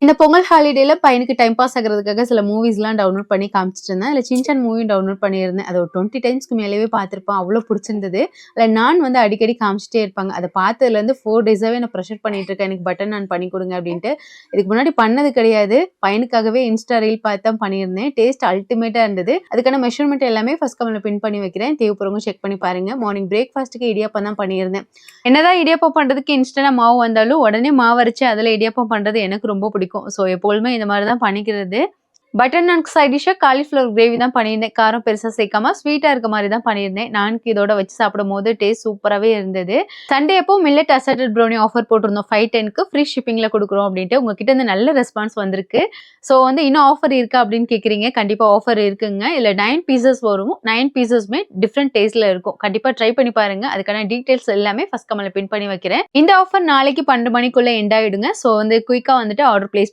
இந்த பொங்கல் ஹாலிடேல பையனுக்கு time pass ஆகுறதுக்காக சில மூவிஸ்லாம் டவுன்லோட் பண்ணி காமிச்சிட்டு இருந்தேன். அதில சின்சான் மூவியும் டவுன்லோட் பண்ணியிருந்தேன். அது ஒரு 20 டைம்ஸ்க்கு மேலவே பார்த்துருப்பான். அவ்ளோ பிடிச்சிருந்தது. அதில நான் வந்து அடிக்கடி காமிச்சிட்டே இருப்பாங்க. அத பார்த்ததுலேருந்து 4 டேஸாவே நான் ப்ரெஷர் பண்ணிட்டு இருக்கேன். எனக்கு பட்டர் நான் பண்ணி கொடுங்க அப்படின்ட்டு. இதுக்கு முன்னாடி பண்ணது கிடையாது. பையனுக்காகவே இன்ஸ்டா ரீல் பார்த்து தான் பண்ணியிருந்தேன். டேஸ்ட் அல்டிமேட்டா இருந்தது. அதுக்கான மெஷர்மென்ட் எல்லாமே ஃபர்ஸ்ட் கமெண்ட்ல பின் பண்ணி வைக்கிறேன். தேவைப்படுறவங்க செக் பண்ணி பாருங்க. மார்னிங் பிரேக்ஃபாஸ்ட்டுக்கு இடியாப்பம் தான் பண்ணியிருந்தேன். என்னதான் இடியாப்பம் பண்றதுக்கு இன்ஸ்டன்ட்டா மாவு வந்தாலும், உடனே மாவு அரைச்சு அதில இடியாப்பம் பண்றது எனக்கு ரொம்ப பிடிக்கும். ஸோ எப்பொழுதுமே இந்த மாதிரி தான் பண்ணிக்கிறது. பட்டர் நான்க்கு சைட் டிஷ்ஷா காலிஃப்ளவர் கிரேவி தான் பண்ணியிருந்தேன். காரம் பெருசா சேர்க்காம ஸ்வீட்டா இருக்க மாதிரி தான் பண்ணியிருந்தேன். நான்க்கு இதோட வச்சு சாப்பிடும்போது டேஸ்ட் சூப்பராவே இருந்தது. சண்டே அப்போ மில்லட் அசார்டட் ப்ரௌனி ஆஃபர் போட்டிருந்தோம். 510க்கு ஃப்ரீ ஷிப்பிங்ல கொடுக்குறோம் அப்படின்ட்டு உங்ககிட்ட இருந்து நல்ல ரெஸ்பான்ஸ் வந்திருக்கு. ஸோ வந்து இன்னும் ஆஃபர் இருக்கா அப்படின்னு கேட்குறீங்க. கண்டிப்பா ஆஃபர் இருக்குங்க. இல்ல 9 பீசஸ் வரும். 9 பீசஸுமே டிஃப்ரெண்ட் டேஸ்ட்ல இருக்கும். கண்டிப்பா ட்ரை பண்ணி பாருங்க. அதுக்கான டீடைல்ஸ் எல்லாமே ஃபர்ஸ்ட் கமெண்ட்ல பின் பண்ணி வைக்கிறேன். இந்த ஆஃபர் நாளைக்கு 12 மணிக்குள்ள எண்ட் ஆயிடுங்க. ஸோ வந்து குயிக்கா வந்துட்டு ஆர்டர் பிளேஸ்